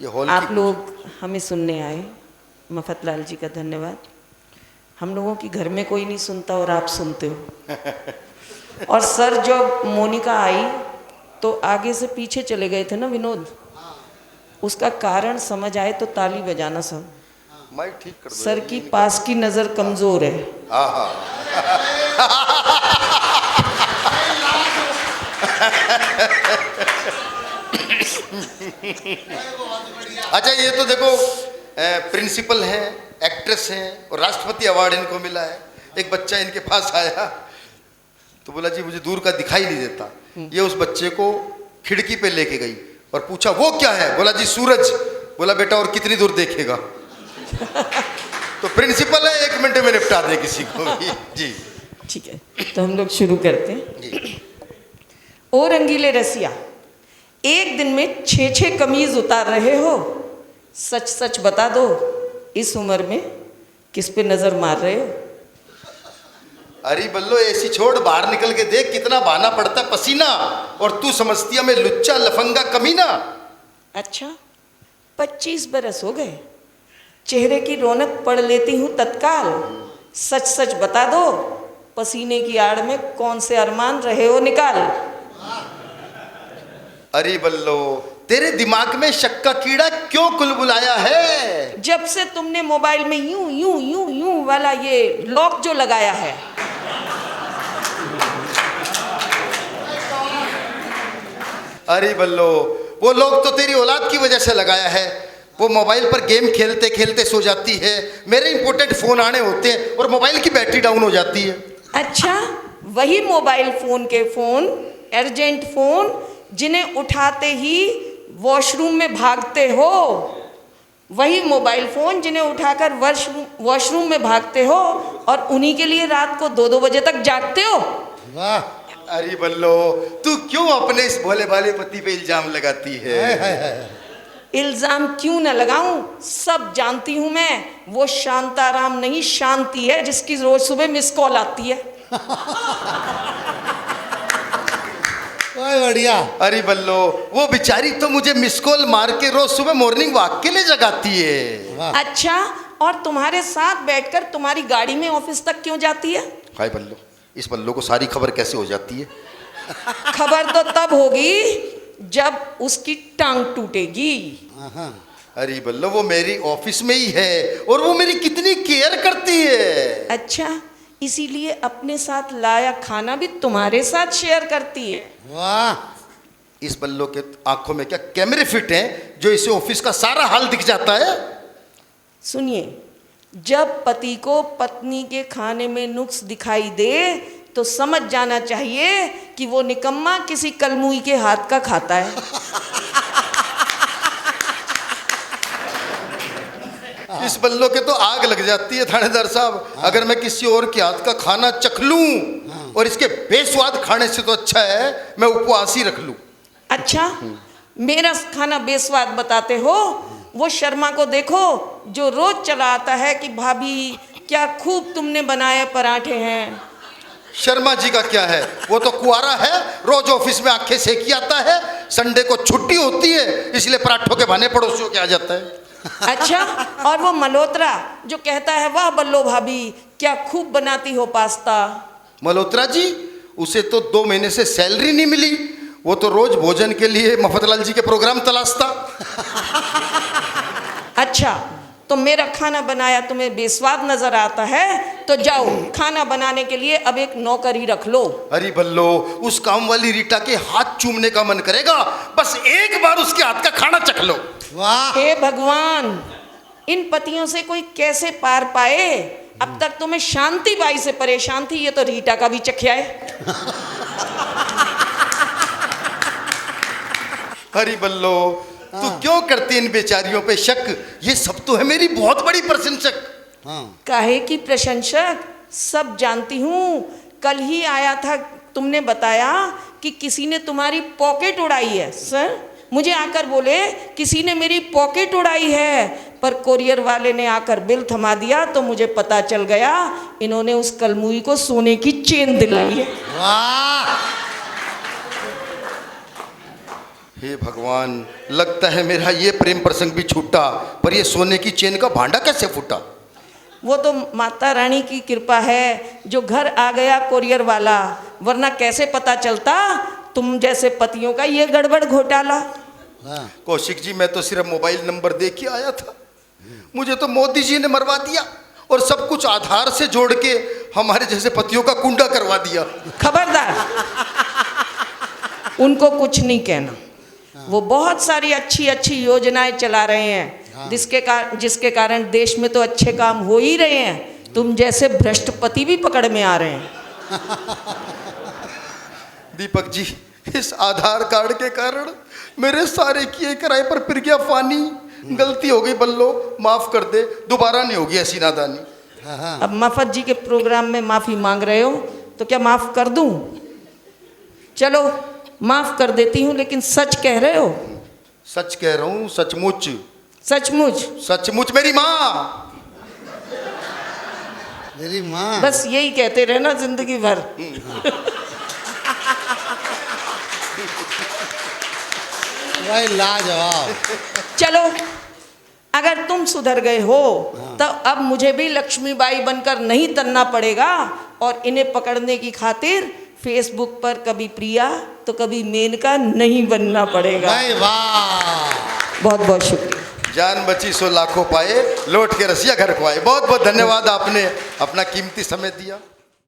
ये हॉल आप लोग हमें सुनने आए, मफतलाल जी का धन्यवाद। हम लोगों की घर में कोई नहीं सुनता और आप सुनते हो। और सर जब मोनिका आई तो आगे से पीछे चले गए थे ना विनोद, उसका कारण समझ आए तो ताली बजाना सब। माइक ठीक कर दो सर की पास की नज़र कमज़ोर है। हाँ हाँ। अच्छा ये तो देखो प्रिंसिपल हैं, एक्ट्रेस हैं और राष्ट्रपति अवार्ड इनको मिला है। एक बच्चा इनके पास आया तो बोला जी मुझे दूर का दिखाई नहीं देता। ये उस बच्चे को खिड़की पे लेके गई और पूछा वो क्या है? बोला जी सूरज। बोला बेटा और कितनी दूर देखेगा? तो प्रिंसिपल है, 1 मिनट में निपटा दे किसी को भी। जी ठीक है, तो हम लोग शुरू करते हैं। ओ रंगीले रसिया, एक दिन में 6-6 कमीज उतार रहे हो, सच सच बता दो इस उम्र में किस पे नजर मार रहे हो? अरे बल्लो ऐसी छोड़, बाहर निकल के देख कितना बहाना पड़ता पसीना, और तू समझती है मैं लुच्चा लफंगा कमीना। अच्छा 25 बरस हो गए, चेहरे की रौनक पढ़ लेती हूँ तत्काल, सच सच बता दो पसीने की आड़ में कौन से अरमान रहे हो निकाल। अरे बल्लो तेरे दिमाग में शक का कीड़ा क्यों कुलबुलाया है? जब से तुमने मोबाइल में यूं यूं यूं यूं वाला ये लॉक जो लगाया है। अरे बल्लो वो लोग तो तेरी औलाद की वजह से लगाया है। वो मोबाइल पर गेम खेलते खेलते सो जाती है, मेरे इंपॉर्टेंट फोन आने होते हैं और मोबाइल की बैटरी डाउन हो जाती है। अच्छा वही मोबाइल फोन के फोन, अर्जेंट फोन जिन्हें उठाते ही वॉशरूम में भागते हो, वही मोबाइल फोन जिन्हें उठाकर वॉशरूम में भागते हो और उन्हीं के लिए रात को 2-2 बजे तक जागते हो। वाह। अरे बल्लो तू क्यों अपने इस भोले भाले पति पे इल्जाम लगाती है? इल्जाम क्यों न लगाऊं, सब जानती हूं मैं। वो शांताराम नहीं शांति है जिसकी रोज सुबह मिस कॉल आती है। बढ़िया। अरे बल्लो वो बेचारी तो मुझे मिस कॉल मार के रोज सुबह मॉर्निंग वॉक के लिए जगाती है। अच्छा और तुम्हारे साथ बैठकर तुम्हारी गाड़ी में ऑफिस तक क्यों जाती है? हाय बल्लो, इस बल्लो को सारी खबर कैसे हो जाती है? खबर तो तब होगी जब उसकी टांग टूटेगी। अरे बल्लो वो मेरी ऑफिस में ही है और वो मेरी कितनी केयर करती है। अच्छा इसीलिए अपने साथ लाया खाना भी तुम्हारे साथ शेयर करती है। वाह। इस बल्लो के आंखों में क्या कैमरे फिट हैं जो इसे ऑफिस का सारा हाल दिख जाता है? सुनिए, जब पति को पत्नी के खाने में नुक्स दिखाई दे तो समझ जाना चाहिए कि वो निकम्मा किसी कलमुई के हाथ का खाता है। इस बल्लो के तो आग लग जाती है थानेदार साहब। अगर मैं किसी और के हाथ का खाना चख लूं और इसके बेस्वाद खाने से तो अच्छा है मैं उपवास ही रख लूं। अच्छा मेरा खाना बेस्वाद बताते हो? वो शर्मा को देखो जो रोज चला आता है कि भाभी क्या खूब तुमने बनाए पराठे हैं। शर्मा जी का क्या है, वो तो कुआरा है, रोज ऑफिस में आंखें सेकी आता है, संडे को छुट्टी होती है इसलिए पराठों के बहाने पड़ोसियों के आ जाता है। अच्छा और वो मल्होत्रा जो कहता है वाह बल्लो भाभी क्या खूब बनाती हो पास्ता। मल्होत्रा जी उसे तो 2 महीने से सैलरी नहीं मिली, वो तो रोज भोजन के लिए मफतलाल जी के प्रोग्राम तलाशता। अच्छा तो मेरा खाना बनाया तुम्हें बेस्वाद नजर आता है तो जाओ खाना बनाने के लिए अब एक नौकर ही रख लो। अरे बल्लो उस काम वाली रीटा के हाथ चूमने का मन करेगा, बस एक बार उसके हाथ का खाना चख लो। वाह। हे भगवान, इन पतियों से कोई कैसे पार पाए? अब तक तो मैं शांति बाई से परेशान थी, ये तो रीटा का भी चखिया है। अरे बल्लो तू क्यों करती इन बेचारियों पे शक? ये सब तो है मेरी बहुत बड़ी प्रशंसक। काहे की प्रशंसक? सब जानती हूँ। कल ही आया था, तुमने बताया कि किसी ने तुम्हारी पॉकेट उड़ाई है। सर मुझे आकर बोले किसी ने मेरी पॉकेट उड़ाई है, पर कोरियर वाले ने आकर बिल थमा दिया तो मुझे पता चल गया इन्होंने उस कलमुई को सोने की चेन दिलाई है। वाह। हे भगवान, लगता है मेरा ये प्रेम प्रसंग भी छूटा, पर ये सोने की चेन का भांडा कैसे फूटा। वो तो माता रानी की कृपा है जो घर आ गया कोरियर वाला, वरना कैसे पता चलता तुम जैसे पतियों का ये गड़बड़ घोटाला। हाँ। कौशिक जी, मैं तो सिर्फ मोबाइल नंबर दे के आया था, मुझे तो मोदी जी ने मरवा दिया और सब कुछ आधार से जोड़ के हमारे जैसे पतियों का कुंडा करवा दिया। खबरदार, उनको कुछ नहीं कहना। वो बहुत सारी अच्छी अच्छी योजनाएं चला रहे हैं, जिसके कारण देश में तो अच्छे काम हो ही रहे हैं। तुम जैसे भ्रष्ट पति भी पकड़ में आ रहे हैं। दीपक जी, इस आधार कार्ड के कारण मेरे सारे किए कराए पर फिर गया पानी। गलती हो गई बल्लो, माफ कर दे, दोबारा नहीं होगी ऐसी नादानी। हाँ, हाँ। अब मफत जी के प्रोग्राम में माफी मांग रहे हो तो क्या माफ कर दूं? चलो माफ कर देती हूँ, लेकिन सच कह रहे हो? सच कह रहा हूँ, सचमुच सचमुच? सचमुच। मेरी माँ, मेरी माँ। बस यही कहते रहना जिंदगी भर। भाई लाजवाब। चलो, अगर तुम सुधर गए हो तो अब मुझे भी लक्ष्मीबाई बनकर नहीं तनना पड़ेगा और इन्हें पकड़ने की खातिर फेसबुक पर कभी प्रिया तो कभी मेनका नहीं बनना पड़ेगा। भाई वाह। बहुत बहुत शुक्रिया। जान बची सो लाखों पाए, लौट के रसिया घर को आए। बहुत बहुत धन्यवाद, आपने अपना कीमती समय दिया।